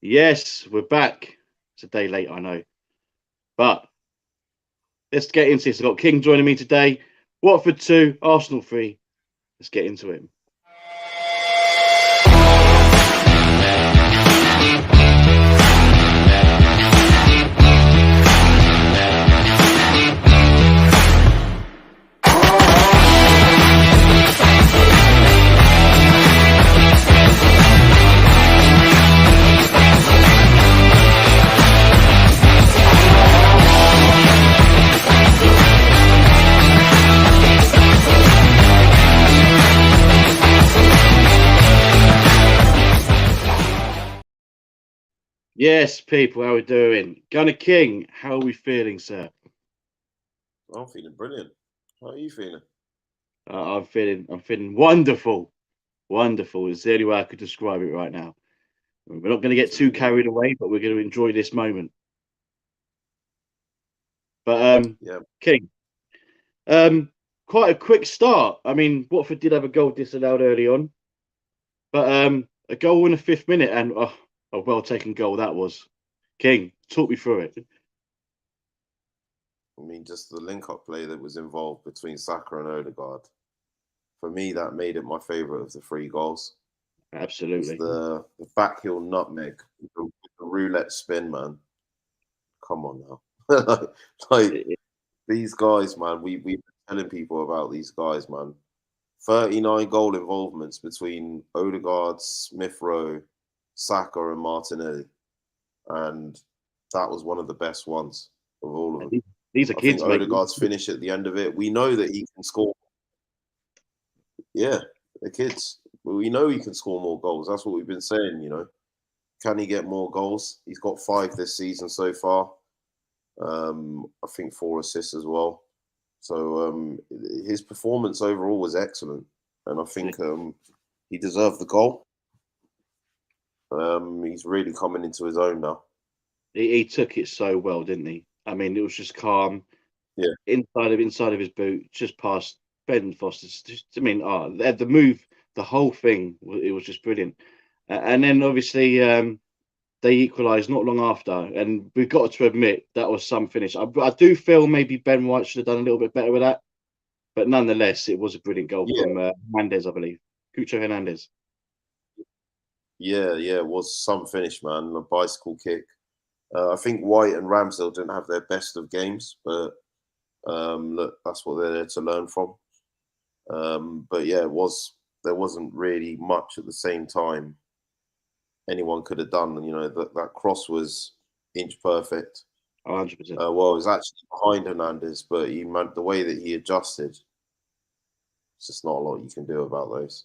Yes, we're back. It's a day late, I know. But let's get into this. I've got King joining me today. Watford 2, Arsenal 3. Let's get into it. Yes, people, how are we doing? Gunner King, how are we feeling, sir? I'm feeling brilliant. How are you feeling? I'm feeling wonderful. Wonderful is the only way I could describe it right now. We're not going to get too carried away, but we're going to enjoy this moment. But Yeah, King, quite a quick start. I mean, Watford did have a goal disallowed early on, but a goal in the 5th minute and a well taken goal that was. King, talk me through it. I mean, just the link-up play that was involved between Saka and Odegaard. For me, that made it my favourite of the 3 goals. Was Absolutely. the backheel nutmeg, the roulette spin, man. Come on now, like these guys, man. We've been telling people about these guys, man. 39 goal involvements between Odegaard, Smith Rowe, Saka, and Martinelli, and that was one of the best ones of all of them. These are I think kids, mate. Odegaard's finish at the end of it. We know that he can score. Yeah, the kids. We know he can score more goals. That's what we've been saying. Can he get more goals? He's got 5 this season so far. I think 4 assists as well. So his performance overall was excellent, and I think he deserved the goal. He's really coming into his own now. He took it so well, didn't he? I mean, it was just calm. Yeah. Inside of his boot, just past Ben Foster's. I mean, the move, the whole thing, it was just brilliant. And then obviously they equalised not long after, and we've got to admit that was some finish. I do feel maybe Ben White should have done a little bit better with that, but nonetheless, it was a brilliant goal from Hernandez, I believe, Cucho Hernandez. Yeah, it was some finish, man. A bicycle kick. I think White and Ramsdale didn't have their best of games, but look, that's what they're there to learn from. But yeah, there wasn't really much at the same time anyone could have done. That cross was inch perfect. 100%. Well, it was actually behind Hernandez, but the way that he adjusted, it's just not a lot you can do about those.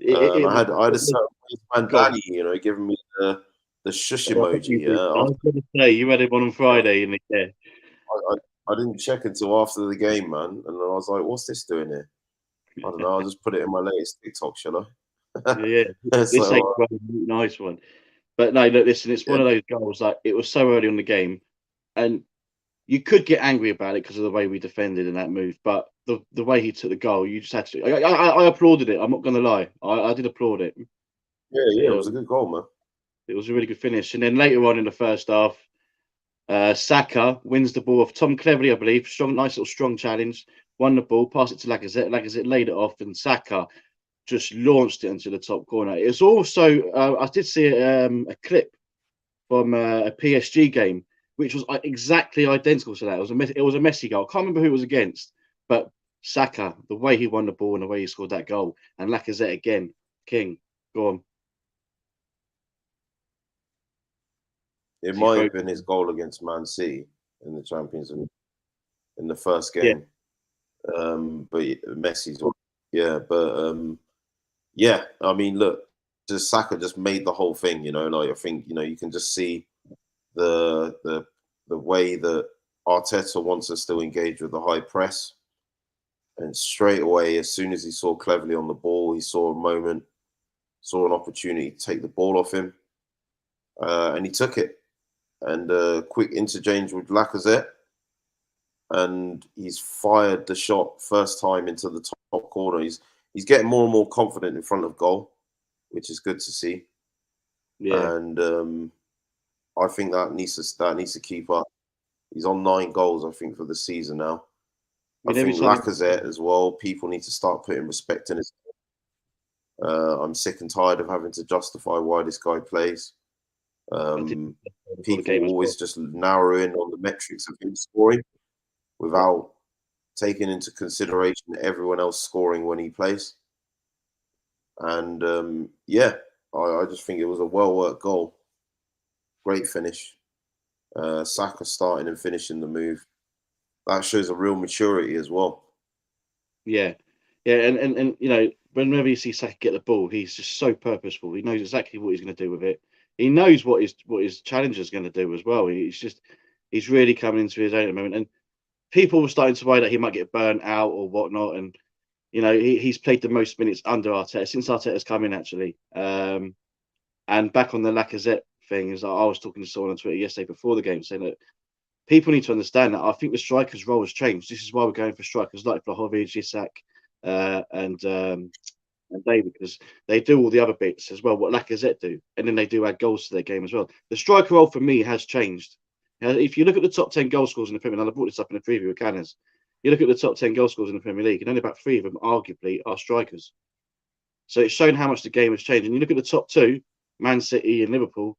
I had a certain man, Danny, giving me the shush emoji. I was going to say you had him on Friday, and I didn't check until after the game, man, and I was like, "What's this doing here?" I don't know. I'll just put it in my latest TikTok, shall I? Yeah, this ain't a nice one. But no, look, listen, it's one of those goals. Like, it was so early on the game, and you could get angry about it because of the way we defended in that move. But the way he took the goal, you just had to. I applauded it. I'm not going to lie. I did applaud it. Yeah, it was a good goal, man. It was a really good finish. And then later on in the first half, Saka wins the ball off Tom Cleverley, I believe. Nice little strong challenge. Won the ball, passed it to Lacazette. Lacazette laid it off, and Saka just launched it into the top corner. It's also I did see a clip from a PSG game, which was exactly identical to that. It was a Messi goal. I can't remember who it was against, but Saka, the way he won the ball and the way he scored that goal, and Lacazette again. King, go on. It might have been his goal against Man City in the Champions League in the first game. Yeah. But Messi's, yeah. I mean, look, just Saka just made the whole thing. I think you can just see the way that Arteta wants us to engage with the high press, and straight away, as soon as he saw Cleverley on the ball, he saw a moment, saw an opportunity to take the ball off him, and he took it. And a quick interchange with Lacazette, and he's fired the shot first time into the top corner. He's getting more and more confident in front of goal, which is good to see. Yeah. And I think that needs to keep up. He's on 9 goals, I think, for the season now. I I mean, every think time Lacazette as well. People need to start putting respect in his. I'm sick and tired of having to justify why this guy plays. I did before the People game as well. always just narrow in on the metrics of him scoring without taking into consideration everyone else scoring when he plays. And yeah, I just think it was a well-worked goal. Great finish. Saka starting and finishing the move. That shows a real maturity as well. Yeah, yeah, and you know, whenever you see Saka get the ball, he's just so purposeful. He knows exactly what he's going to do with it. He knows what his challenger is going to do as well. He's really coming into his own at the moment. And people were starting to worry that he might get burnt out or whatnot. And you know, he's played the most minutes under Arteta since Arteta's come in actually. And back on the Lacazette thing, is I was talking to someone on Twitter yesterday before the game saying that people need to understand that I think the striker's role has changed. This is why we're going for strikers like Vlahovic, Isak, and David, because they do all the other bits as well, what Lacazette do, and then they do add goals to their game as well. The striker role for me has changed. If you look at the top 10 goal scorers in the Premier League, and I brought this up in a preview with Canners, you look at the top 10 goal scorers in the Premier League, and only about 3 of them, arguably, are strikers. So it's shown how much the game has changed. And you look at the top 2, Man City and Liverpool.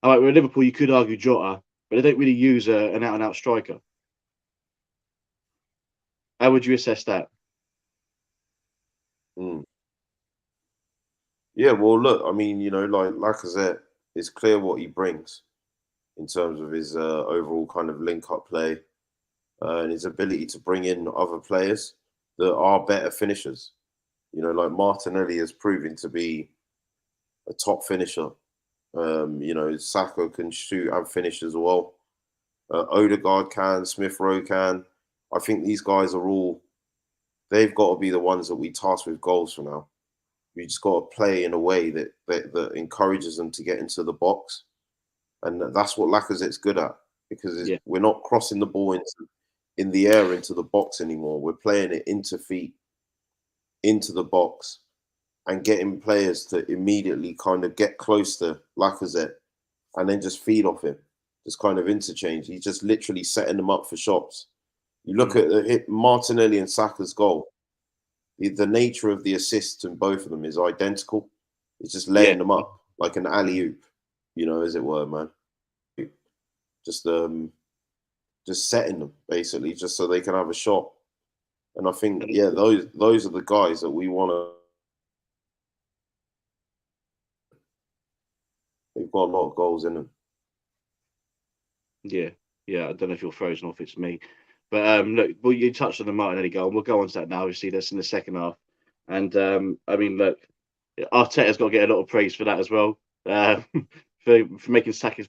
All right, with Liverpool, you could argue Jota, but they don't really use an out-and-out striker. How would you assess that? Yeah, well, look, I mean, like Lacazette, it's clear what he brings in terms of his overall kind of link-up play and his ability to bring in other players that are better finishers. Like Martinelli has proven to be a top finisher. Saka can shoot and finish as well. Odegaard can, Smith Rowe can. I think these guys are they've got to be the ones that we task with goals for now. We just got to play in a way that encourages them to get into the box. And that's what Lacazette's good at, because we're not crossing the ball in the air into the box anymore. We're playing it into feet, into the box, and getting players to immediately kind of get close to Lacazette and then just feed off him, just kind of interchange. He's just literally setting them up for shots. You look at Martinelli and Saka's goal. The nature of the assists in both of them is identical. It's just laying them up like an alley-oop, as it were, man. Just setting them, basically, just so they can have a shot. And I think, those are the guys that we want to. They've got a lot of goals in them. Yeah. I don't know if you're frozen or if it's me. But look, well, you touched on the Martinelli goal, and we'll go on to that now. Obviously, that's in the second half. And I mean, look, Arteta's got to get a lot of praise for that as well. For making Saka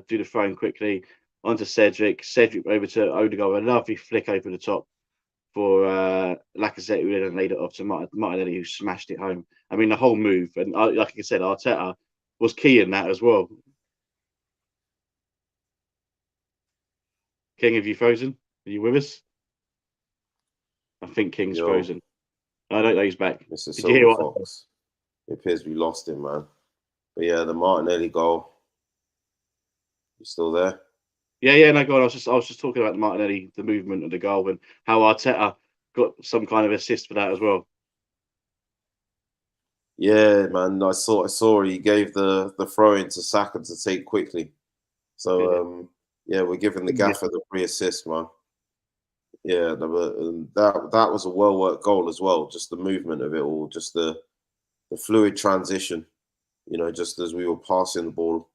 do the throwing quickly onto Cedric over to Odegaard, a lovely flick over the top for Lacazette, who then laid it off to Martinelli, who smashed it home. I mean, the whole move, and like I said, Arteta was key in that as well. King, have you frozen? Are you with us? I think King's frozen. I don't know, he's back. Mr. Did you hear Silver Fox. It appears we lost him, man. But yeah, the Martinelli goal. You still there? Yeah, no, go on. I was just talking about the Martinelli, the movement of the goal, and how Arteta got some kind of assist for that as well. Yeah, man. I saw he gave the throw in to Saka to take quickly. So we're giving the gaffer the free assist, man. Yeah, that was a well worked goal as well. Just the movement of it all, just the fluid transition. Just as we were passing the ball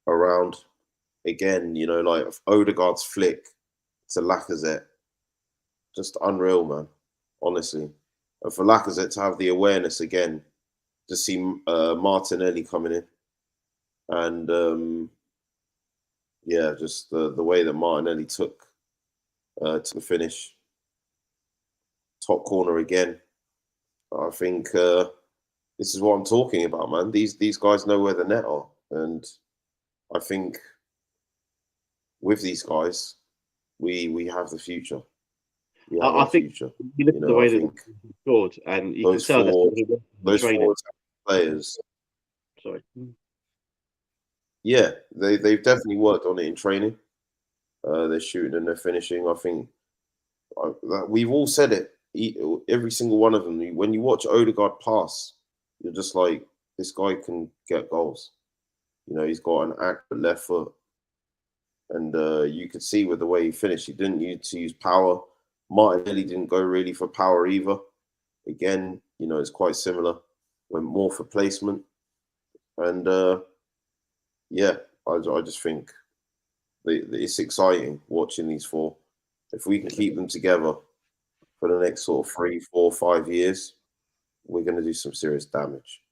around again, like Odegaard's flick to Lacazette, just unreal, man. Honestly, and for Lacazette to have the awareness again, to see Martinelli coming in, and just the way that Martinelli took to the finish, top corner again. I think this is what I'm talking about, man. These guys know where the net are, and I think with these guys, we have the future. I think you look at the way that he scored, and you can tell those four players. Sorry. Yeah, they've definitely worked on it in training. Their shooting and their finishing. I think we've all said it. Every single one of them. When you watch Odegaard pass, you're just like, this guy can get goals. You know, he's got an accurate left foot, and you could see with the way he finished, he didn't use power. Martinelli didn't go really for power either. Again, you know, it's quite similar. Went more for placement, and yeah, I just think it's exciting watching these four. If we can keep them together for the next sort of 3, 4, 5 years, we're going to do some serious damage.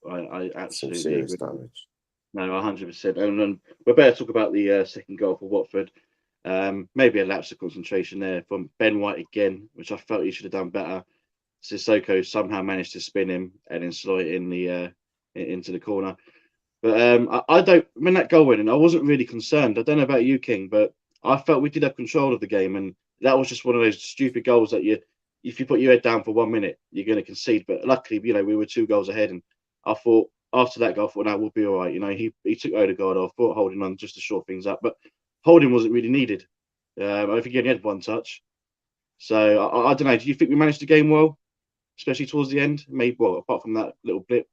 I Some absolutely serious agree. damage. No, 100%. And we better talk about the second goal for Watford. Maybe a lapse of concentration there from Ben White again, which I felt he should have done better. Sissoko somehow managed to spin him and then slot it in into the corner. But I don't. When that goal went in, I wasn't really concerned. I don't know about you, King, but I felt we did have control of the game, and that was just one of those stupid goals that if you put your head down for 1 minute, you're going to concede. But luckily, we were 2 goals ahead, and I thought after that goal, I thought, no, we'll be all right. He took Odegaard off, thought holding on just to shore things up, but holding wasn't really needed. I think he only had one touch. So I don't know. Do you think we managed the game well, especially towards the end? Maybe, well, apart from that little blip.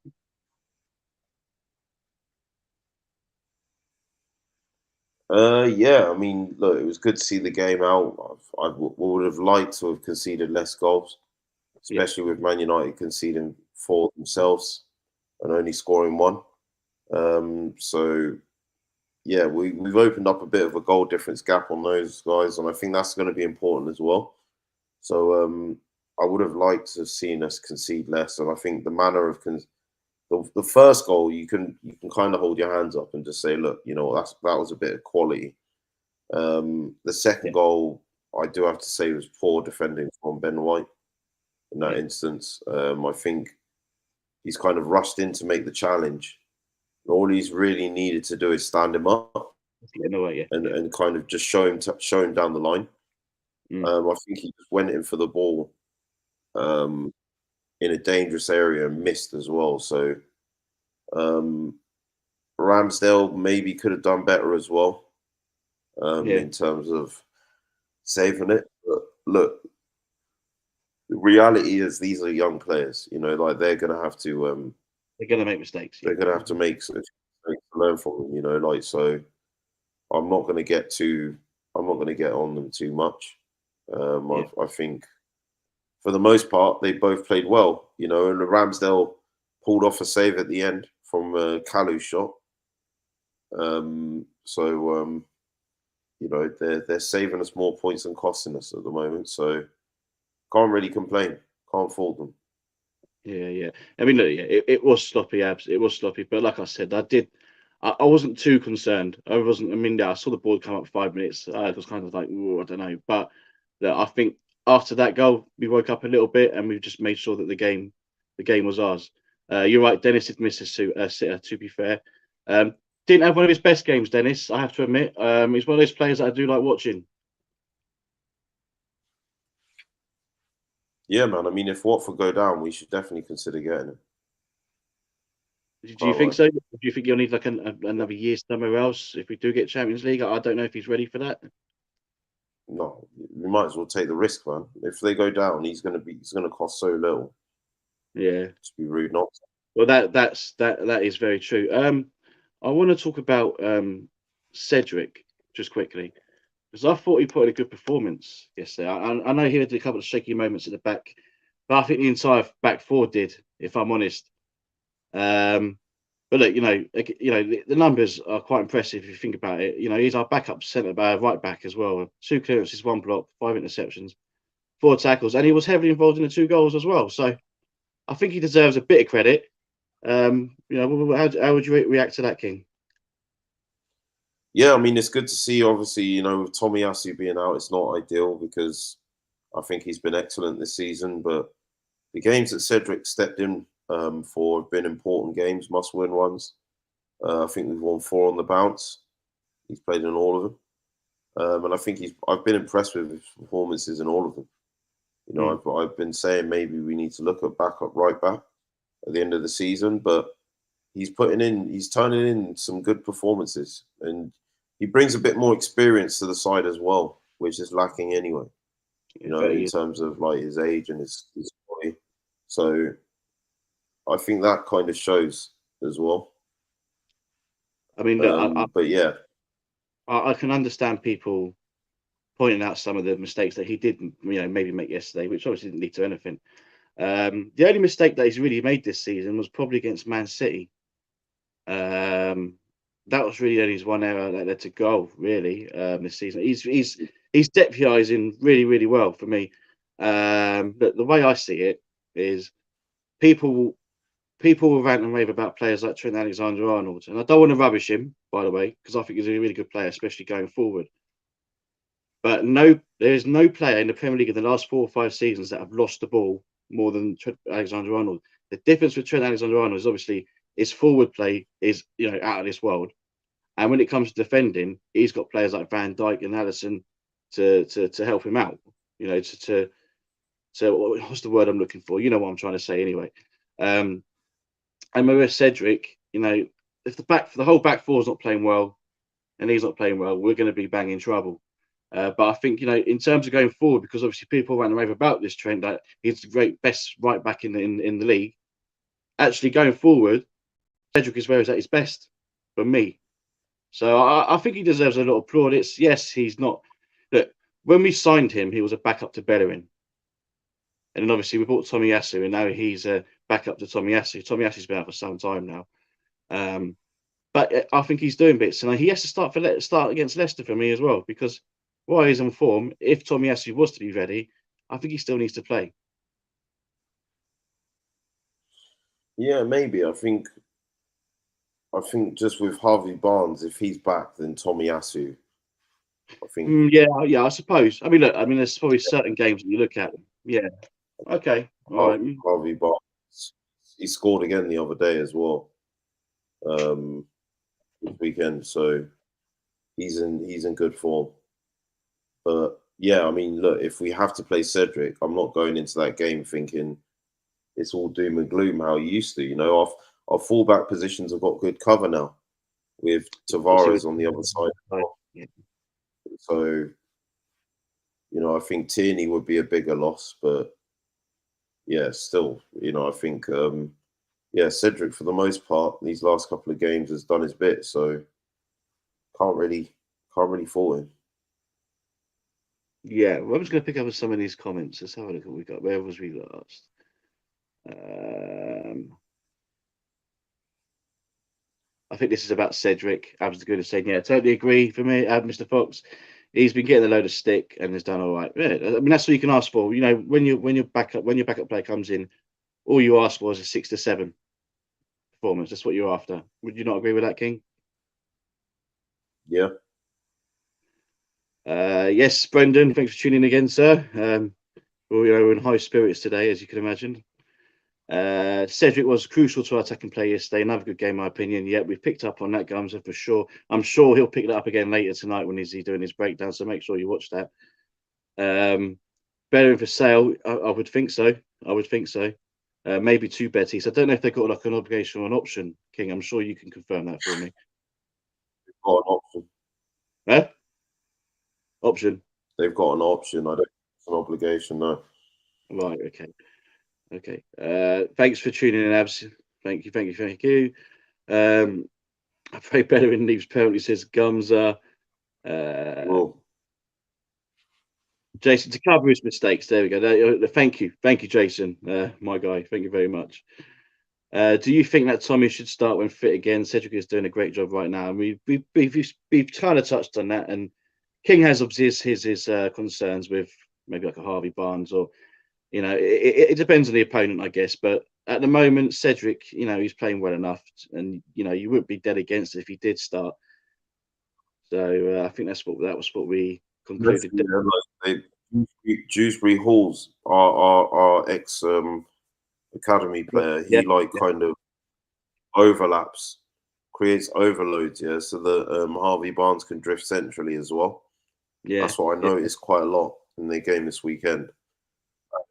Yeah, I mean, look, it was good to see the game out. Would have liked to have conceded less goals, Yeah, especially with Man United conceding 4 themselves and only scoring 1. So yeah, we've opened up a bit of a goal difference gap on those guys, and I think that's going to be important as well. So I would have liked to have seen us concede less, and I think the manner of the first goal, you can kind of hold your hands up and just say, look, you know, that was a bit of quality. The second yeah, goal, I do have to say, was poor defending from Ben White in that yeah. instance. I think he's kind of rushed in to make the challenge. And all he's really needed to do is stand him up Getting away, yeah, yeah. and kind of just show him down the line. Mm, I think he just went in for the ball um, in a dangerous area and missed as well. So um, Ramsdale maybe could have done better as well yeah. in terms of saving it. But look, the reality is these are young players. You know, like they're gonna have to They're going to make mistakes. Yeah, make some mistakes to learn from them. You know, like so. I'm not gonna get too. I'm not gonna get on them too much. yeah, I think for the most part they both played well. You know, and the Ramsdale pulled off a save at the end from Kalu's shot. So you know, they're saving us more points than costing us at the moment. So can't really complain. Can't fault them. yeah, yeah. I mean, look, yeah, it was sloppy, abs. It was sloppy, but like I said, I wasn't too concerned. I wasn't. I mean, yeah, I saw the ball come up 5 minutes. It was kind of like, ooh, I don't know, but look, I think after that goal, we woke up a little bit, and we just made sure that the game was ours. You're right, Dennis did miss a sitter. To be fair, um, didn't have one of his best games, Dennis. I have to admit. He's one of those players that I do like watching. Yeah, man. I mean, if Watford go down, we should definitely consider getting him. Do you Can't think lie. so? Do you think you'll need like another year somewhere else if we do get Champions League? I don't know if he's ready for that. No, we might as well take the risk, man. If they go down, he's gonna cost so little. Yeah. Just be rude not to. Well, that is very true. I want to talk about Cedric just quickly because I thought he put in a good performance yesterday. I know he had a couple of shaky moments at the back, but I think the entire back four did, if I'm honest. Um, but look, the numbers are quite impressive if you think about it. He's our backup centre right back as well. 2 clearances, 1 block, 5 interceptions, 4 tackles, and he was heavily involved in the 2 goals as well. So I think he deserves a bit of credit. How would you react to that, King? Yeah, I mean, it's good to see. Obviously, you know, with Tomiyasu being out, it's not ideal because I think he's been excellent this season. But the games that Cedric stepped in for have been important games, must-win ones. I think we've won 4 on the bounce. He's played in all of them, and I think I've been impressed with his performances in all of them. You know, Mm, I've been saying maybe we need to look at backup right back at the end of the season, but he's turning in some good performances, and he brings a bit more experience to the side as well, which is lacking anyway. You know, in terms of like his age and his body. So I think that kind of shows as well. I mean, look, but yeah, I can understand people pointing out some of the mistakes that he did, maybe make yesterday, which obviously didn't lead to anything. The only mistake that he's really made this season was probably against Man City. That was really only his one error that led to goal, really, this season. He's deputising really, really well for me. But the way I see it is people will rant and rave about players like Trent Alexander-Arnold, and I don't want to rubbish him, by the way, because I think he's a really good player, especially going forward. But there is no player in the Premier League in the last 4 or 5 seasons that have lost the ball more than Trent Alexander-Arnold. The difference with Trent Alexander-Arnold is obviously his forward play is out of this world, and when it comes to defending, he's got players like Van Dijk and Alisson to help him out. What's the word I'm looking for? You know what I'm trying to say anyway. And with Cedric, if the whole back four is not playing well, and he's not playing well, we're going to be banging trouble. But I think, in terms of going forward, because obviously people ran rave about this Trent, that he's the best right back in the league. Actually, going forward, Cedric is where he's at his best for me. So I think he deserves a lot of plaudits. Yes, he's not. Look, when we signed him, he was a backup to Bellerin. And then obviously we bought Tomiyasu, and now he's a backup to Tomiyasu. Tomiyasu's been out for some time now. But I think he's doing bits. And he has to start against Leicester for me as well, because while he's on form, if Tomiyasu was to be ready, I think he still needs to play. Yeah, maybe. I think just with Harvey Barnes, if he's back, then Tomiyasu. I think. Yeah, I suppose. I mean, look, there's probably certain games that you look at. Yeah. Okay. All right. Harvey Barnes, he scored again the other day as well. This weekend, so he's in good form. But yeah, I mean, look, if we have to play Cedric, I'm not going into that game thinking it's all doom and gloom how he used to. Our fullback positions have got good cover now with Tavares on the other side. Yeah. So, I think Tierney would be a bigger loss, but yeah, still, I think, Cedric for the most part these last couple of games has done his bit, so can't really fault him. Yeah, well, I'm just going to pick up on some of these comments. Let's have a look at what we got. Where was we last? I think this is about Cedric. I was going to say, yeah, totally agree. For me, Mr. Fox, he's been getting a load of stick and has done all right. Yeah, I mean, that's what you can ask for. When your backup player comes in, all you ask for is a 6 to 7 performance. That's what you're after. Would you not agree with that, King? Yeah. Yes, Brendan. Thanks for tuning in again, sir. We're in high spirits today, as you can imagine. Cedric was crucial to our attacking play yesterday. Another good game, in my opinion. Yeah, we've picked up on that, Gumser, for sure. I'm sure he'll pick that up again later tonight when he's doing his breakdown, so make sure you watch that. Bellerin for sale, I would think so. Maybe 2 Bettys. I don't know if they've got like an obligation or an option, King. I'm sure you can confirm that for me. They've got an option. Huh? Option. They've got an option. I don't think it's an obligation, no. Right, okay. Thanks for tuning in, Abs. Thank you. I pray Bellerin leaves penalty, says Gumser. Jason, to cover his mistakes. There we go. Thank you, Jason, my guy. Thank you very much. Do you think that Tommy should start when fit again? Cedric is doing a great job right now. We've kind of touched on that, and King has obviously his concerns with maybe like a Harvey Barnes, or it depends on the opponent, I guess. But at the moment, Cedric, he's playing well enough, and you wouldn't be dead against it if he did start. So I think that was what we concluded. Dewsbury Hall's our ex academy player. He kind of overlaps, creates overloads, so that Harvey Barnes can drift centrally as well. Yeah, that's what I noticed quite a lot in their game this weekend.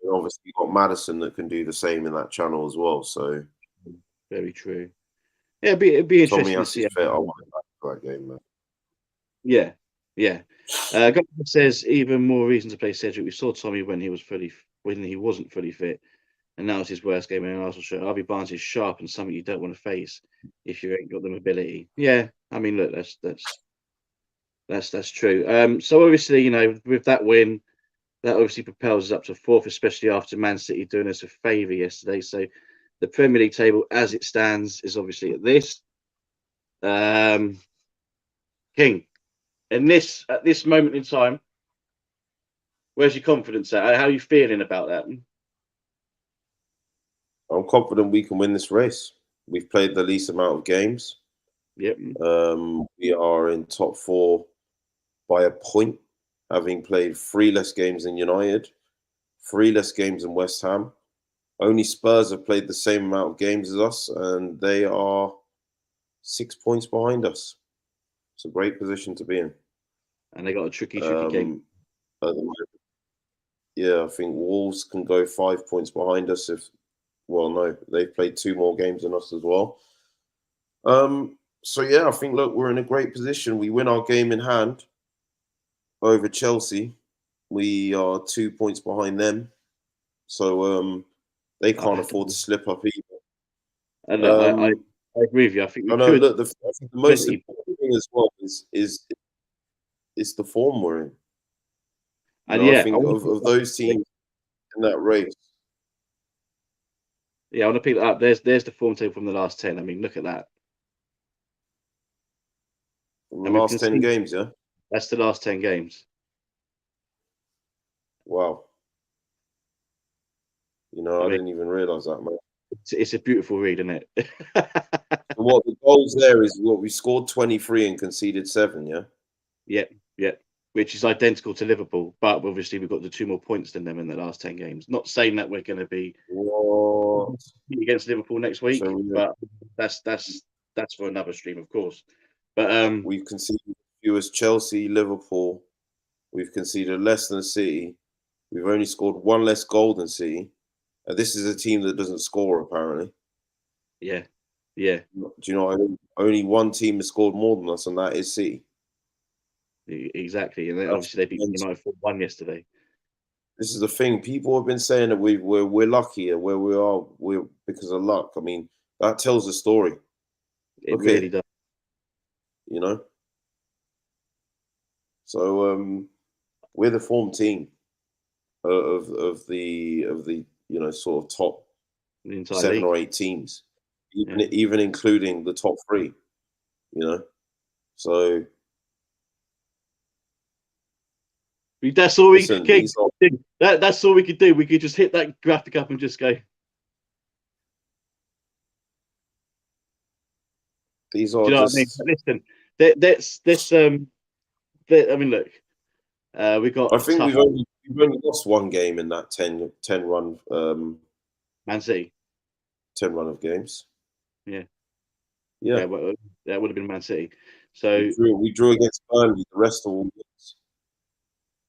And obviously, you've got Maddison that can do the same in that channel as well. So very true. Yeah, it'd be Tommy interesting to see. is fit. I want him back for that game, man. Yeah, yeah. Gavin says even more reason to play Cedric. We saw Tommy when he wasn't fully fit, and now it's his worst game in an Arsenal shirt. Harvey Barnes is sharp and something you don't want to face if you ain't got the mobility. Yeah, I mean, look, that's true. So obviously, with that win, that obviously propels us up to fourth, especially after Man City doing us a favour yesterday. So the Premier League table, as it stands, is obviously at this. King, at this moment in time, where's your confidence at? How are you feeling about that? I'm confident we can win this race. We've played the least amount of games. Yep. We are in top 4 by a point, having played 3 less games than United, 3 less games than West Ham. Only Spurs have played the same amount of games as us, and they are 6 points behind us. It's a great position to be in. And they got a tricky game. Yeah, I think Wolves can go 5 points behind us no, they've played 2 more games than us as well. So yeah, I think, look, we're in a great position. We win our game in hand over Chelsea. We are 2 points behind them. So they can't afford to slip up either. And look, I agree with you. I think we could. Look, I think the most important thing as well is the form we're in. And yeah, I think of those teams in that race. Yeah, I want to pick that up. There's the form table from the last 10. I mean, look at that. From the last 10 games, yeah? That's the last 10 games. Wow. I didn't even realise that, man. It's a beautiful read, isn't it? What the goals there is, we scored 23 and conceded 7, yeah? Yeah. Which is identical to Liverpool, but obviously we've got the 2 more points than them in the last 10 games. Not saying that we're going to be against Liverpool next week, but that's for another stream, of course. But we've conceded as few as Chelsea, Liverpool. We've conceded less than City. We've only scored 1 less goal than City. And this is a team that doesn't score, apparently. Yeah. Do you know what I mean? Only 1 team has scored more than us, and that is City. Exactly. And then obviously they beat United 4-1 yesterday. This is the thing. People have been saying that we're lucky at where we are. We're because of luck. I mean, that tells the story. It really does. So we're the form team of the sort of top 7 or 8 teams, even including the top 3. So that's all we could do. That's all we could do. We could just hit that graphic up and just go. These are. Do you know what I mean? Listen, I mean, look, we got. I think we've only lost 1 game in that 10 run. Man City. 10 run of games. Yeah. Well, that would have been Man City. So we drew against Burnley. The rest of all games.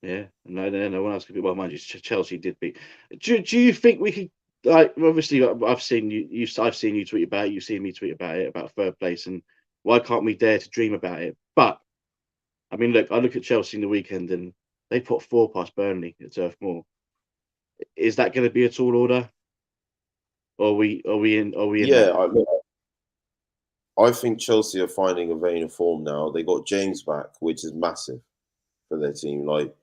Yeah, no one else could beat. Well, mind you, Chelsea did beat. Do you think we could? Like, obviously, I've seen I've seen you tweet about it. You've seen me tweet about it, about 3rd place, and why can't we dare to dream about it? But I mean, look, I look at Chelsea in the weekend, and they put 4 past Burnley at Turf Moor. Is that going to be a tall order? Or are we in? Yeah, I think Chelsea are finding a vein of form now. They got James back, which is massive for their team. Like,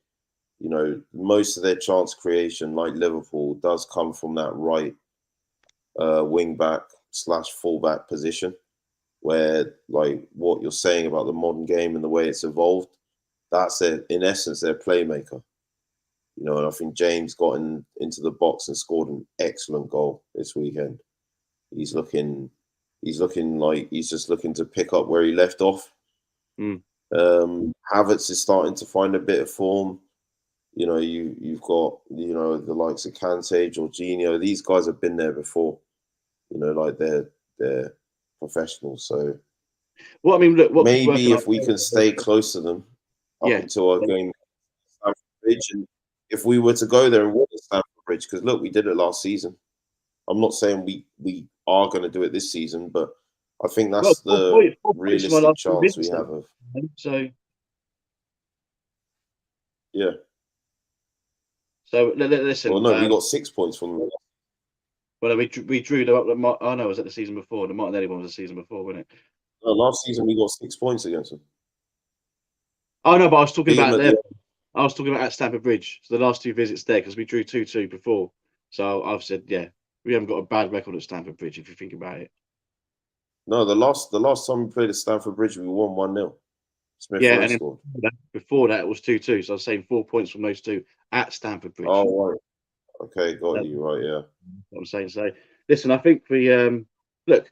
most of their chance creation, like Liverpool, does come from that right wing back / fullback position, where, like, what you're saying about the modern game and the way it's evolved, that's in essence their playmaker. And I think James got into the box and scored an excellent goal this weekend. He's looking like he's just looking to pick up where he left off. Havertz is starting to find a bit of form. You've got the likes of Kante, Jorginho. These guys have been there before. Like they're professionals. So, well, I mean, look, maybe if we can stay close to them up until our game at Stamford Bridge, and if we were to go there and win at Stamford Bridge, because look, we did it last season. I'm not saying we are going to do it this season, but I think Well, that's the 4 points from my realistic last two chance we visits, have of. so Yeah. Listen. Well, no, we got 6 points from them. Well, we drew them up. Oh no, was that the season before? The Martinelli one was the season before, wasn't it? No, last season we got 6 points against them. Oh no, but I was talking Beat them about at them. the I was talking about at Stamford Bridge. So the last two visits there, because we drew 2-2 before. So I've said, yeah, we haven't got a bad record at Stamford Bridge if you think about it. No, the last time we played at Stamford Bridge, we won 1-0. Smith Yeah, Rowe and then scored. before that it was 2-2. So I was saying 4 points from those two at Stamford Bridge. Oh, right. Okay, got you. Right, yeah. What I'm saying. So listen, I think we look,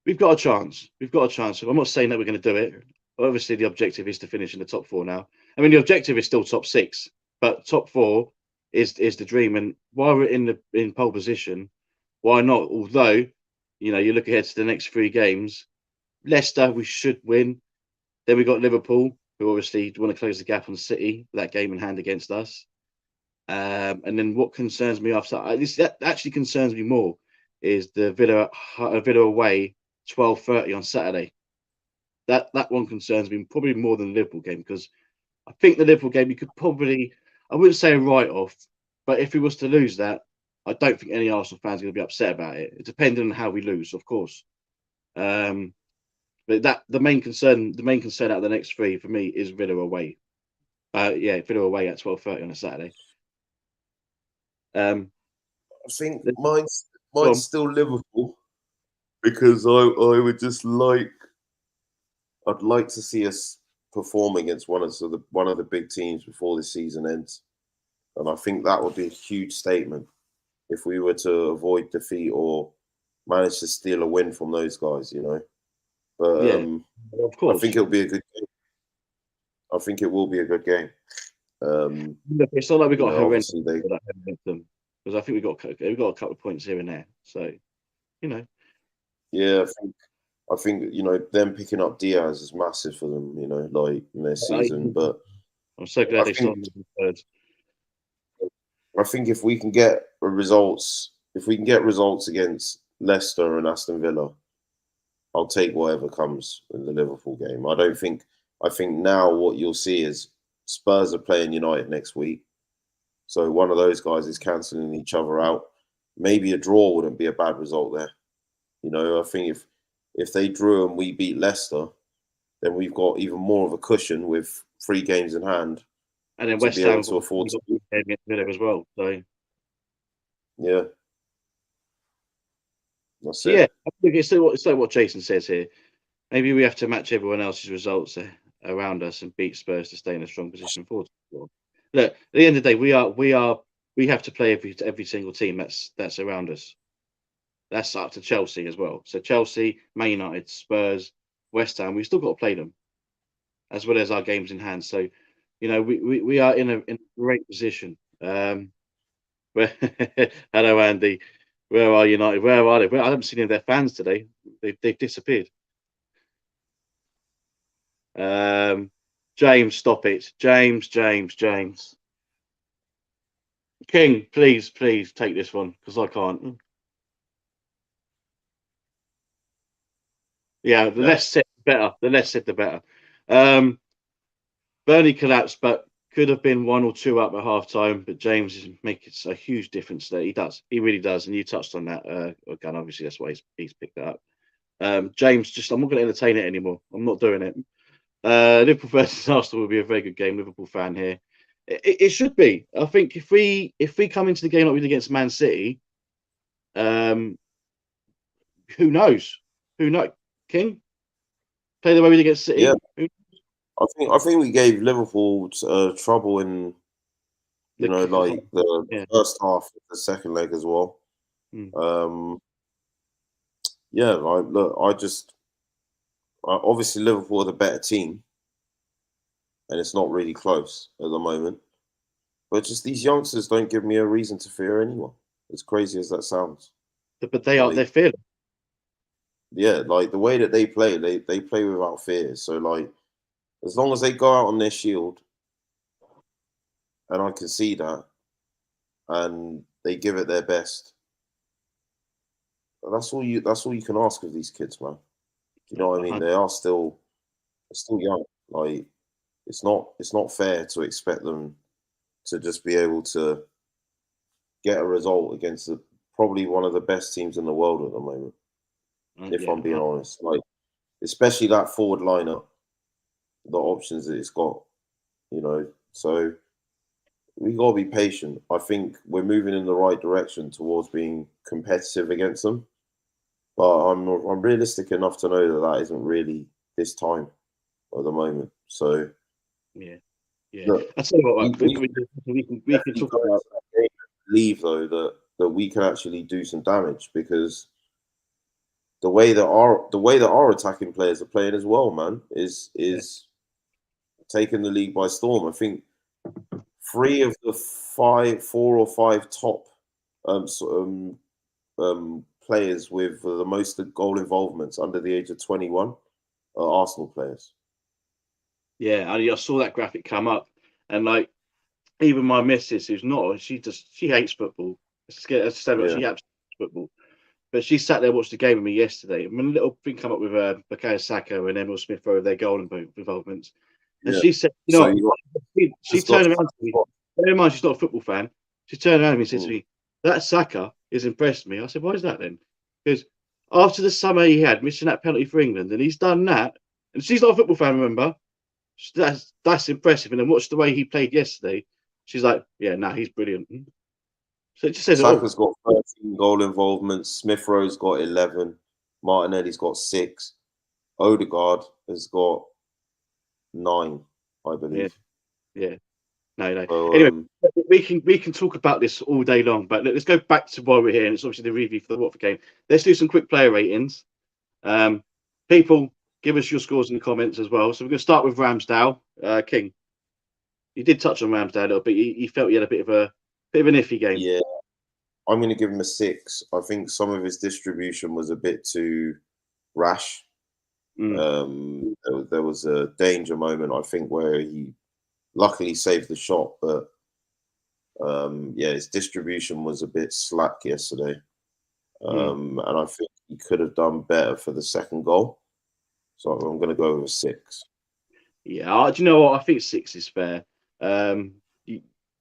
we've got a chance. We've got a chance. I'm not saying that we're going to do it. Obviously, the objective is to finish in the top four now. I mean, the objective is still top six, but top four is the dream. And while we're in pole position, why not? Although, you look ahead to the next three games. Leicester, we should win. Then we got Liverpool, who obviously want to close the gap on City, that game in hand against us. And then what concerns me that actually concerns me more is the Villa away 12:30 on Saturday. That one concerns me probably more than the Liverpool game, because I think the Liverpool game you could probably, I wouldn't say a write off, but if we was to lose that, I don't think any Arsenal fans are going to be upset about it. It depends on how we lose, of course. But the main concern out of the next three for me is Villa away. Villa away at 12:30 on a Saturday. I think Well, mine's still Liverpool, because I would just I'd like to see us perform against one of the big teams before the season ends, and I think that would be a huge statement if we were to avoid defeat or manage to steal a win from those guys, But yeah, of I course. think it'll be a good game. I think it will be a good game. Look, it's not like we got horrendous obviously them, because I think we got a couple of points here and there. So, yeah, I think them picking up Diaz is massive for them, like in their season. But I'm so glad they think signed him third. I think if we can get results against Leicester and Aston Villa, I'll take whatever comes in the Liverpool game. I think now what you'll see is Spurs are playing United next week. So one of those guys is cancelling each other out. Maybe a draw wouldn't be a bad result there. I think if they drew and we beat Leicester, then we've got even more of a cushion with 3 games in hand. And then to West be Ham able to afford to game against Villa as well. So yeah. That's yeah, it. I think it's like what Jason says here. Maybe we have to match everyone else's results around us and beat Spurs to stay in a strong position forward. Look, at the end of the day, we have to play every single team that's around us. That's up to Chelsea as well. So Chelsea, Man United, Spurs, West Ham, we've still got to play them, as well as our games in hand. So, we are in a great position. Hello, Andy. Where are United? Where are they? I haven't seen any of their fans today. They've disappeared. James, stop it. James. King, please take this one, because I can't. Yeah, the less said, the better. The less said, the better. Burnley collapsed, but could have been 1 or 2 up at half time. But James is making a huge difference there. He does. He really does. And you touched on that again. Obviously, that's why he's picked that up. James, I'm not going to entertain it anymore. I'm not doing it. Liverpool versus Arsenal will be a very good game. Liverpool fan here. It should be. I think if we come into the game like we did against Man City, who knows? Who knows? King, play the way we did against City. Yeah. I think we gave Liverpool trouble in the first half, the second leg as well. Obviously Liverpool are the better team, and it's not really close at the moment. But just these youngsters don't give me a reason to fear anyone. As crazy as that sounds. But they're fearless. Yeah, like the way that they play without fear. So like, as long as they go out on their shield, and I can see that, and they give it their best, that's all you can ask of these kids, man. You know what I mean? They're still young. Like it's not fair to expect them to just be able to get a result against probably one of the best teams in the world at the moment. If I'm being honest, like especially that forward lineup, the options that it's got, so we got to be patient. I think we're moving in the right direction towards being competitive against them, but I'm realistic enough to know that isn't really this time at the moment. So yeah. look, I tell you what, we can definitely talk go about. into that game and believe though that we can actually do some damage because the way that our attacking players are playing as well, man, is taking the league by storm. I think 4 or 5 top players with the most goal involvements under the age of 21 are Arsenal players. Yeah, I saw that graphic come up, and like even my missus, who's not, she hates football. She absolutely hates football. But she sat there watched the game with me yesterday. And when a little thing come up with Bukayo Saka and Emil Smith Rowe, their goal involvements, and she said, So she turned around to me. Bear in mind, she's not a football fan. She turned around to me and said to me, "That Saka has impressed me." I said, "Why is that then?" Because after the summer he had, missing that penalty for England, and he's done that, and she's not a football fan, remember? That's impressive. And then watch the way he played yesterday. She's like, "Yeah, he's brilliant." So it just says it all. Saka's got 13 goal involvements. Smith Rowe's got 11. Martinelli's got 6. Odegaard has got 9, I believe. Yeah. No. So, Anyway, we can talk about this all day long, but let's go back to why we're here. And it's obviously the review for the Watford game. Let's do some quick player ratings. People, give us your scores in the comments as well. So we're going to start with Ramsdale. King, you did touch on Ramsdale a little bit. You felt he had a bit of an iffy game. Yeah, I'm going to give him a 6. I think some of his distribution was a bit too rash. There was a danger moment, I think, where he luckily saved the shot, but his distribution was a bit slack yesterday, and I think he could have done better for the second goal. So I'm going to go with a 6. Yeah, do you know what? I think 6 is fair.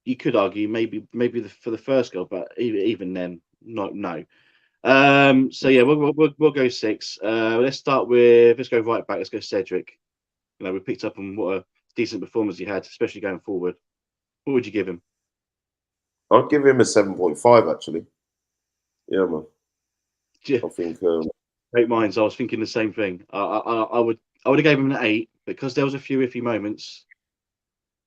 You could argue maybe for the first goal, but even then, no. So yeah, we'll go 6. Let's go right back. Let's go Cedric. We picked up on what a decent performance he had, especially going forward. What would you give him? I'd give him a 7.5 actually. Yeah, man. Yeah. I think great minds. I was thinking the same thing. I would have gave him an 8 because there was a few iffy moments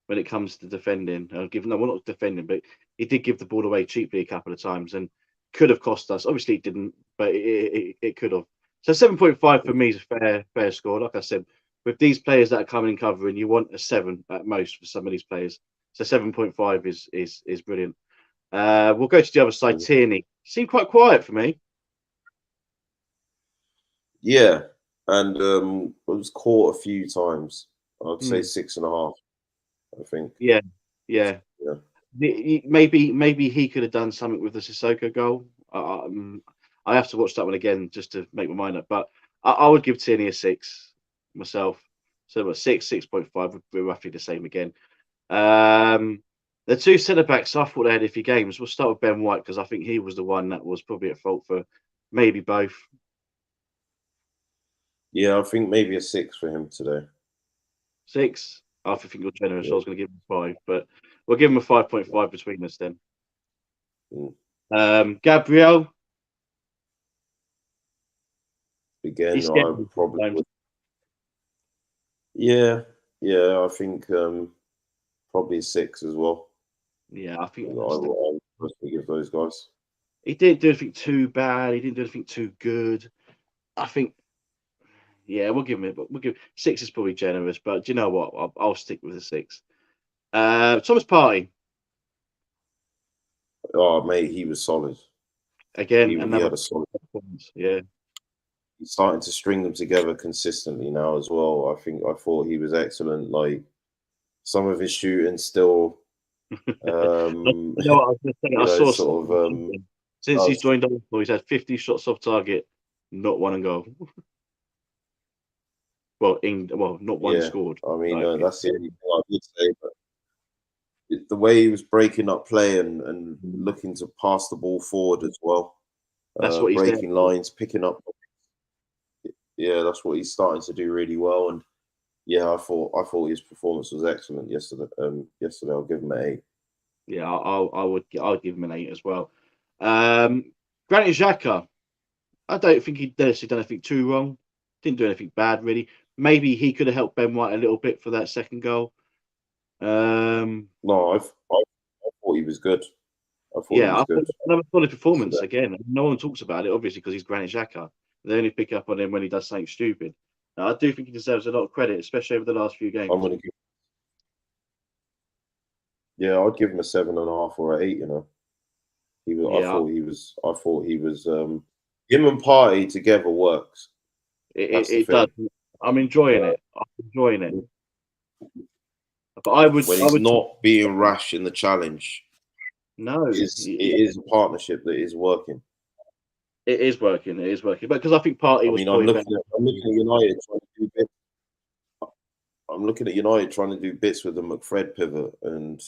when it comes to defending. Not defending, but he did give the ball away cheaply a couple of times and could have cost us. Obviously, it didn't, but it could have. So 7.5 for me is a fair score. Like I said, with these players that are coming and covering, you want a 7 at most for some of these players. So 7.5 is brilliant. We'll go to the other side. Tierney seemed quite quiet for me. Yeah, and was caught a few times. I'd say 6.5. I think. Yeah. Maybe he could have done something with the Sissoko goal. I have to watch that one again just to make my mind up. But I would give Tierney a 6 myself. So 6.5. We're roughly the same again. The two centre backs, I thought they had iffy games. We'll start with Ben White because I think he was the one that was probably at fault for maybe both. Yeah, I think maybe a 6 for him today. 6. I think you're generous. Yeah. I was going to give him 5, but we'll give him a 5.5 between us then. Gabriel. Again, I probably would. Yeah, I think probably a 6 as well. Yeah, I think I'll give those guys. He didn't do anything too bad. He didn't do anything too good. I think. Yeah, we'll give him it. But 6 is probably generous. But do you know what? I'll stick with the 6. Thomas Partey. Oh, mate, he was solid. Again, he had a solid performance. Yeah. He's starting to string them together consistently now as well. I thought he was excellent. Like some of his shooting still. You know what I was going to say? I saw sort of. Since he's joined Arsenal, he's had 50 shots off target, not one and goal. Well, not one Yeah, scored. I mean, Like, that's the only thing I would say. But the way he was breaking up play and looking to pass the ball forward as well, that's what he's there breaking for. lines, picking up. Yeah, that's what he's starting to do really well. And yeah, I thought his performance was excellent yesterday. Yesterday I'll give him an 8. Yeah, I'll give him an 8 as well. Granit Xhaka, I don't think he done anything too wrong. Didn't do anything bad really. Maybe he could have helped Ben White a little bit for that second goal. No, I thought he was good. I thought he Yeah, was I good thought another solid performance yesterday. again. No one talks about it, obviously, because he's Granit Xhaka. They only pick up on him when he does something stupid. Now, I do think he deserves a lot of credit, especially over the last few games. I'm gonna give. Yeah, I'd give him a 7.5 or an 8. You know, he was. I Yeah, thought he was. I thought he was. Him and Party together works. That's the it does. thing. I'm enjoying Uh, it. I'm enjoying it. But I when would. he's not being rash in the challenge, No, it is a partnership that is working. it is working. It is working. But because I think Party I was mean, probably better. I'm looking at United trying to do bits. I'm looking at United trying to do bits with the McFred pivot, and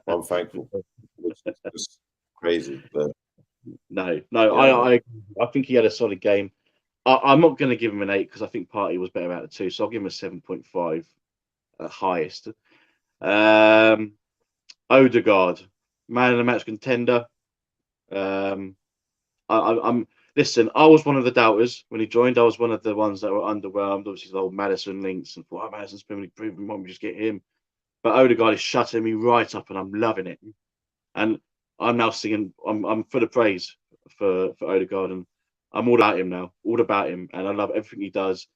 I'm thankful, which is just crazy. But No, yeah, I think he had a solid game. I'm not going to give him an 8 because I think Party was better out of the two. So I'll give him a 7.5 at highest. Odegaard, man of the match contender. Um, I'm listen. I was one of the doubters when he joined. I was one of the ones that were underwhelmed. Obviously, the whole Madison links and thought, Madison's been really proven. Why don't we just get him? But Odegaard is shutting me right up, and I'm loving it. And I'm now singing. I'm full of praise for Odegaard, and I'm all about him now. All about him, and I love everything he does.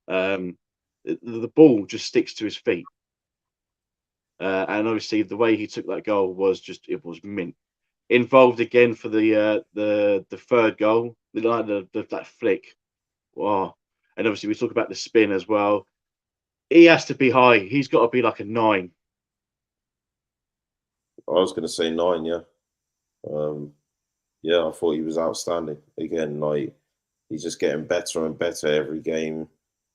The ball just sticks to his feet, and obviously the way he took that goal was it was mint. Involved again for the third goal, that flick. Wow. And obviously we talk about the spin as well. He has to be high. He's got to be like a 9. I was going to say 9. Yeah, yeah, I thought he was outstanding. Again, like he's just getting better and better every game.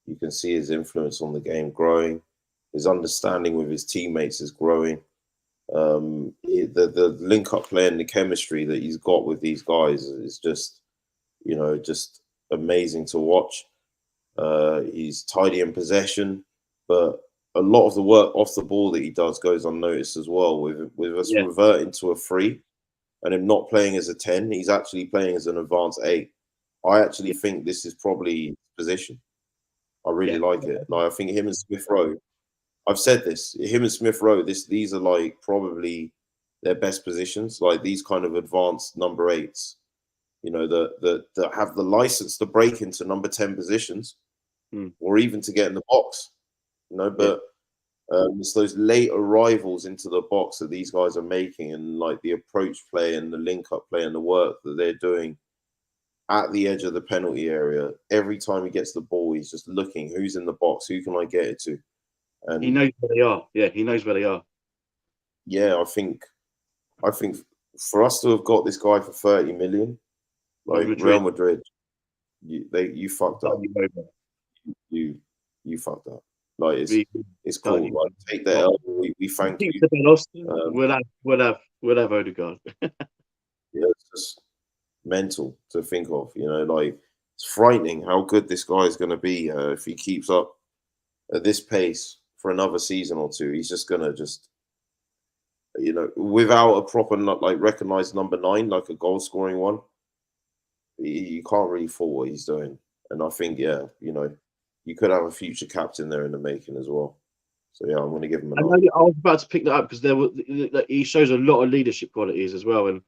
You can see his influence on the game growing. His understanding with his teammates is growing. The link up play and the chemistry that he's got with these guys is just, just amazing to watch. He's tidy in possession, but a lot of the work off the ball that he does goes unnoticed as well. With us Yeah, reverting to a 3 and him not playing as a 10, he's actually playing as an advanced 8. I actually yeah, think this is probably his position. I really yeah. like it. Like I think him and Smith Rowe. I've said this. Him and Smith Rowe. These are like probably their best positions. Like these kind of advanced number 8s. That have the license to break into number 10 positions, or even to get in the box. Yeah. But it's those late arrivals into the box that these guys are making, and like the approach play and the link up play and the work that they're doing at the edge of the penalty area. Every time he gets the ball, he's just looking who's in the box, who can I get it to, He and knows where they are. Yeah, he knows where they are. yeah, I think for us to have got this guy for 30 million, With like Real Madrid, Madrid, you fucked up. You fucked up. Like it's can't cool. you? Like take the L. We thank Keep you. the lost. Um, We'll have Odegaard. yeah, it's just mental to think of. Like it's frightening how good this guy is going to be if he keeps up at this pace for another season or two. He's just going to without a proper like recognized number 9, like a goal scoring one, you can't really fault what he's doing. And I think, yeah, you could have a future captain there in the making as well. So yeah, I'm going to give him a 9. I was about to pick that up because he shows a lot of leadership qualities as well. And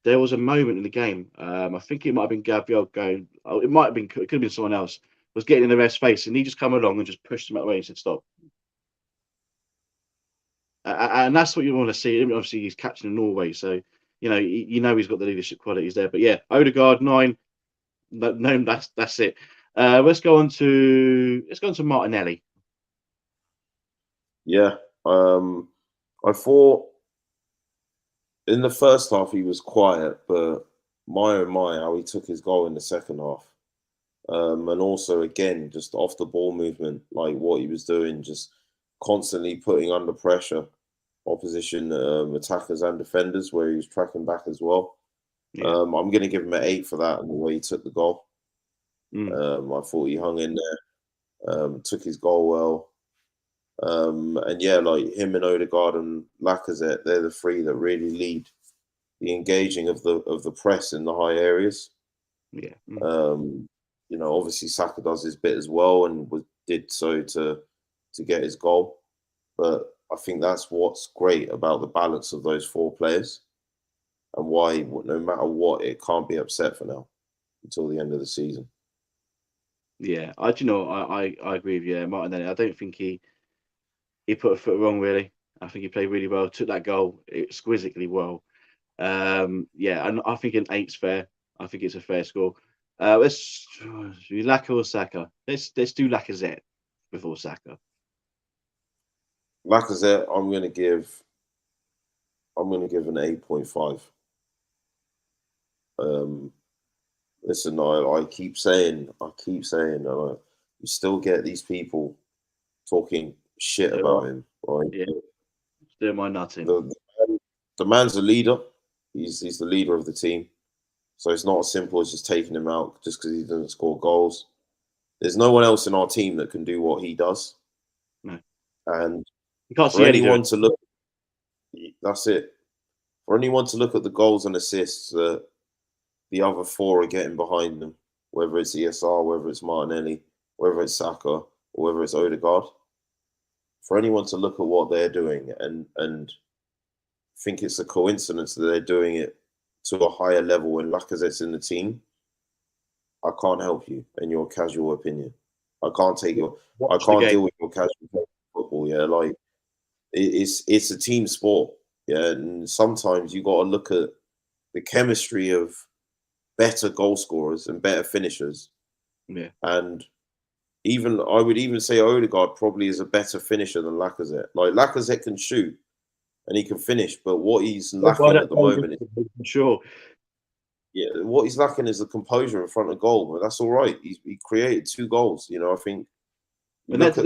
there was a moment in the game. I think it might have been Gabriel going. Oh, it might have been. It could have been someone else. Was getting in the ref's face, and he just come along and just pushed him out of the way and said, "Stop." And that's what you want to see. Obviously, he's captain Norway, so he's got the leadership qualities there. But yeah, Odegaard 9. No, that's it. Let's go on to Martinelli. Yeah. I thought in the first half he was quiet, but my oh my, how he took his goal in the second half. And also, again, just off the ball movement, like what he was doing, just constantly putting under pressure opposition attackers and defenders, where he was tracking back as well. Yeah. I'm going to give him an 8 for that and the way he took the goal. I thought he hung in there, took his goal well. And yeah, like him and Odegaard and Lacazette, they're the three that really lead the engaging of the press in the high areas. Yeah. You know, obviously Saka does his bit as well and did so to get his goal. But I think that's what's great about the balance of those four players, and why no matter what, it can't be upset for now until the end of the season. Yeah, I agree with you, Martinelli. I don't think he put a foot wrong really. I think he played really well, took that goal exquisitely well. Yeah, and I think an 8's fair. I think it's a fair score. Let's Laka or Saka. Let's do Lacazette before Saka. Lacazette, I'm going to give an 8.5. Listen, I keep saying, you still get these people talking shit about him, right? Yeah, still my nutting. The man's a leader. He's the leader of the team. So it's not as simple as just taking him out just because he doesn't score goals. There's no one else in our team that can do what he does. No. And you can't for anyone to look, that's it. For anyone to look at the goals and assists that the other four are getting behind them, whether it's ESR, whether it's Martinelli, whether it's Saka, or whether it's Odegaard, for anyone to look at what they're doing and think it's a coincidence that they're doing it to a higher level when Lacazette's in the team, I can't help you in your casual opinion. I can't deal with your casual football. Yeah, like it's a team sport. Yeah, and sometimes you got to look at the chemistry of better goal scorers and better finishers. Yeah, and I would even say Odegaard probably is a better finisher than Lacazette. Like Lacazette can shoot and he can finish, but what he's lacking at the moment is sure. Yeah, what he's lacking is the composure in front of goal, but that's all right. He created 2 goals. You know, I think you look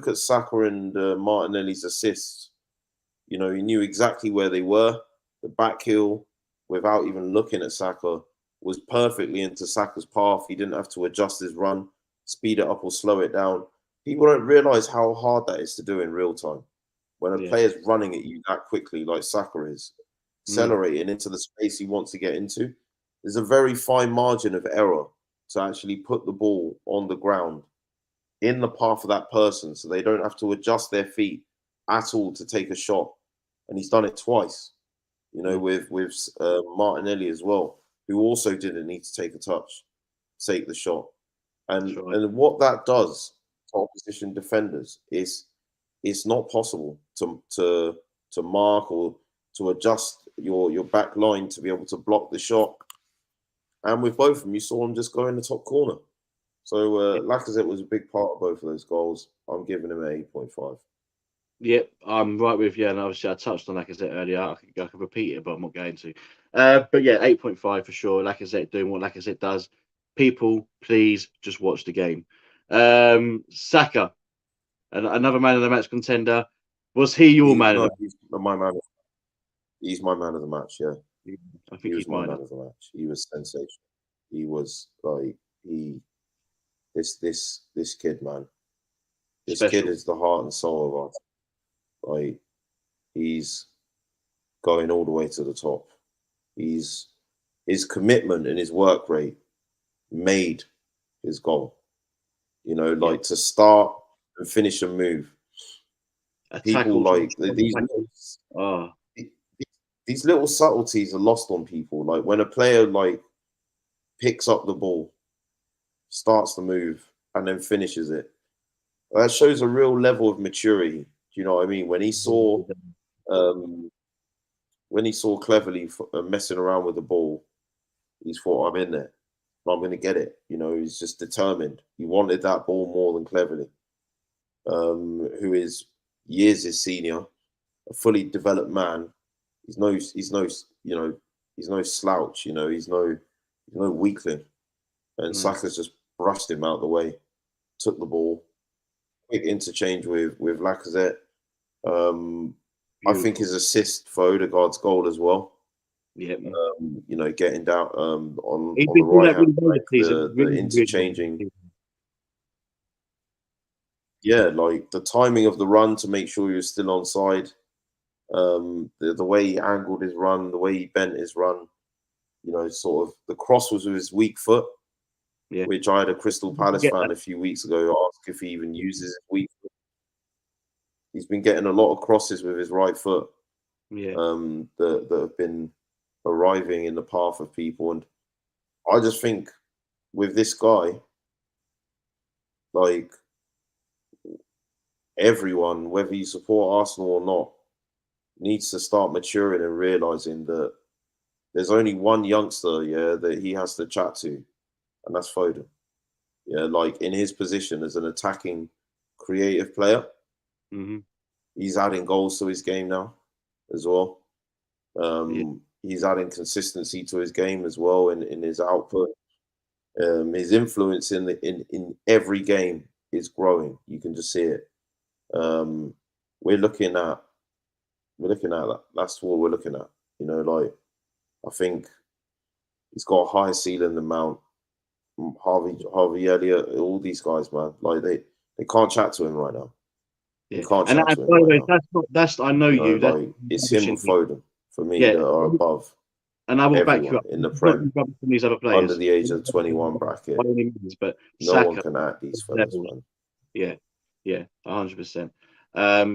at Saka and Martinelli's assists. You know, he knew exactly where they were. The back heel, without even looking at Saka, was perfectly into Saka's path. He didn't have to adjust his run, speed it up or slow it down. People don't realise how hard that is to do in real time. When a player's running at you that quickly, like Saka is, accelerating into the space he wants to get into, there's a very fine margin of error to actually put the ball on the ground in the path of that person so they don't have to adjust their feet at all to take a shot. And he's done it twice, you know, with Martinelli as well, who also didn't need to take a touch, take the shot. And what that does to opposition defenders is it's not possible to mark or to adjust your back line to be able to block the shot. And with both of them, you saw him just go in the top corner. So Lacazette was a big part of both of those goals. I'm giving him an 8.5. Yep, I'm right with you. And obviously, I touched on Lacazette earlier. I could repeat it, but I'm not going to. But yeah, 8.5 for sure. Lacazette doing what Lacazette does. People, please just watch the game. Saka, another man of the match contender. Was he your man? He's my man. He's my man of the match. Yeah, I think he's my man of the match. He was sensational. He was like this kid, man. This kid is the heart and soul of our team. Like he's going all the way to the top. His commitment and his work rate made his goal. You know, like to start and finish a move. People like these little subtleties are lost on people. Like when a player like picks up the ball, starts the move, and then finishes it. That shows a real level of maturity. Do you know what I mean? When he saw Cleverly messing around with the ball, he thought, I'm in there. I'm going to get it. You know, he's just determined. He wanted that ball more than Cleverly, who is years his senior, a fully developed man. He's no slouch. You know, he's no weakling. and Saka's just brushed him out the way, took the ball, quick interchange with Lacazette. I think his assist for Odegaard's goal as well. Yeah. Getting down on He's the been doing right that really hand well flank, this season. the interchanging. Yeah, like the timing of the run to make sure you're still onside. The way he angled his run, the way he bent his run, sort of the cross was with his weak foot, which I had a Crystal Palace fan a few weeks ago ask if he even uses his weak foot. He's been getting a lot of crosses with his right foot, that have been arriving in the path of people, and I just think with this guy, like everyone, whether you support Arsenal or not, needs to start maturing and realizing that there's only one youngster, that he has to chat to, and that's Foden. Yeah, like in his position as an attacking, creative player, he's adding goals to his game now as well. He's adding consistency to his game as well in his output. His influence in every game is growing. You can just see it. We're looking at that. That's what we're looking at. I think he's got a higher ceiling than Mount, Harvey Elliott, all these guys, man. Like they can't chat to him right now. Yeah. They can't chat to him right now. That's I know you. Like it's him and Foden for me that are above. And I will back you up in the Prem from these other players under the age of 21 bracket. But no Saka, one can act these fellas, man. Yeah, 100%.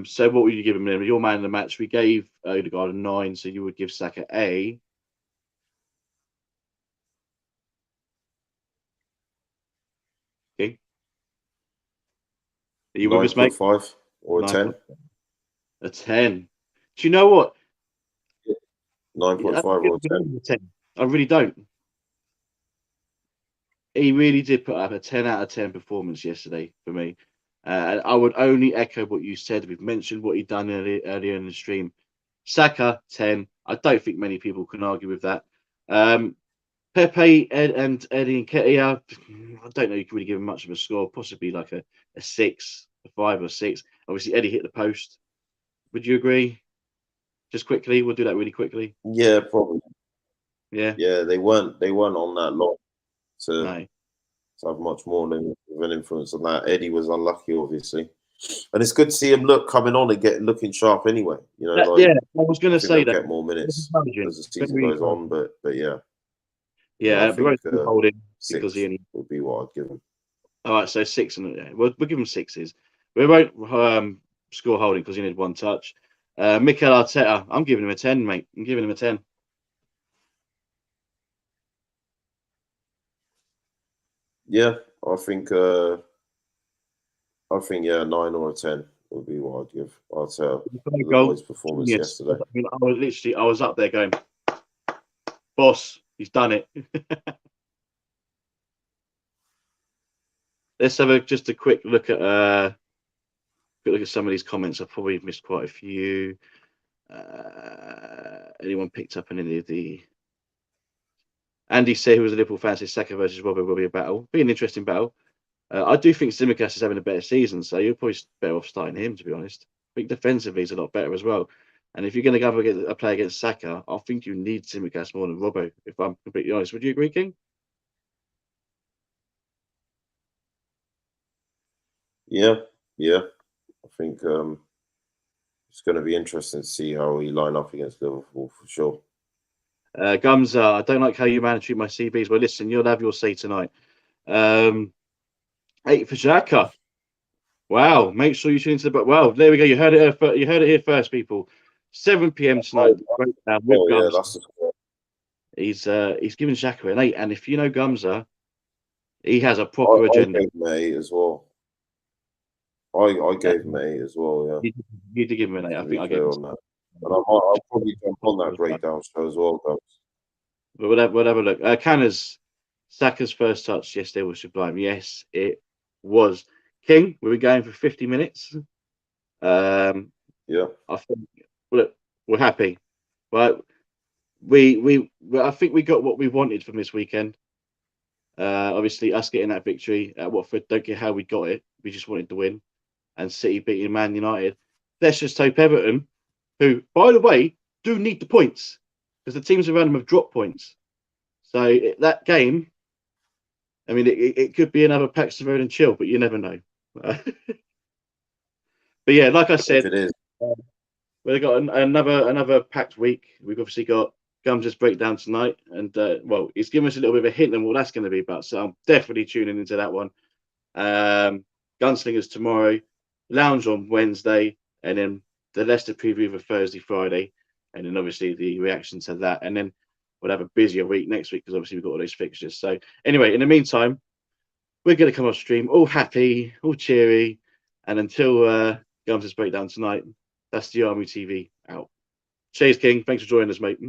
So what would you give him then? Your man of the match, we gave Odegaard a 9, so you would give Saka a. Okay. Are you with us, mate? 9.5 or a 10? A 10. Do you know what? 9.5 or a 10. I really don't. He really did put up a 10 out of 10 performance yesterday for me. I would only echo what you said. We've mentioned what he'd done earlier in the stream. Saka, 10. I don't think many people can argue with that. Pepe, Ed, and Eddie Nketiah, I don't know you can really give him much of a score. Possibly like a 6, a 5 or 6. Obviously, Eddie hit the post. Would you agree? Just quickly, we'll do that really quickly. Yeah, probably. Yeah. Yeah, they weren't on that long to have much more of an influence on that. Eddie was unlucky, obviously. And it's good to see him coming on and looking sharp anyway. I was going to say that. Get more minutes as the season goes on, but yeah. Yeah, I think holding 6 because he would be what I'd give him. All right, so 6, and we'll give him 6s. We won't score holding because he needed 1 touch. Mikel Arteta, I'm giving him a 10, mate. I'm giving him a 10. Yeah, I think 9 or a 10 would be what I'd give Arteta. His performance yesterday. I was up there going, boss, he's done it. Let's have just a quick look at some of these comments. I've probably missed quite a few. Anyone picked up any of the? Andy said, who was a Liverpool fan, says Saka versus Robbo will be a battle. Be an interesting battle. I do think Tsimikas is having a better season, so you're probably better off starting him, to be honest. I think defensively he's a lot better as well. And if you're going to go against a player against Saka, I think you need Tsimikas more than Robbo, if I'm completely honest. Would you agree, King? Yeah. I think it's going to be interesting to see how he line up against Liverpool for sure. Gums, I don't like how you manage my CBs. Well, listen, you'll have your say tonight. 8 for Xhaka. Wow, make sure you tune into the. But well, there we go. You heard it. You heard it here first, people. 7 p.m. tonight. With Gums. He's giving Xhaka an 8, and if you know Gumza, he has a proper agenda. I gave him an 8 as well. I gave him an 8 as well. Yeah, you did give him an 8. I think I gave him that. And I'll probably jump on that breakdown show as well, Gums. But we'll have a look. Canners, Saka's first touch yesterday was sublime. Yes, it was. King, we were going for 50 minutes. Yeah. I think we're happy. But I think we got what we wanted from this weekend. Obviously, us getting that victory at Watford, don't care how we got it. We just wanted to win. And City beating Man United. Let's just hope Everton, who, by the way, do need the points because the teams around them have dropped points. So that game, I mean, it could be another Paxton Road and chill, but you never know. But yeah, like I said, If it is. we've got another packed week. We've obviously got Gums' breakdown tonight, and well, he's given us a little bit of a hint on what that's going to be about. So I'm definitely tuning into that one. Gunslingers tomorrow, Lounge on Wednesday, and then the Leicester preview for Thursday, Friday, and then obviously the reaction to that, and then we'll have a busier week next week because obviously we've got all those fixtures. So anyway, in the meantime, we're going to come off stream all happy, all cheery, and until Gums' breakdown tonight, that's the Army TV out. Cheers, King. Thanks for joining us, mate.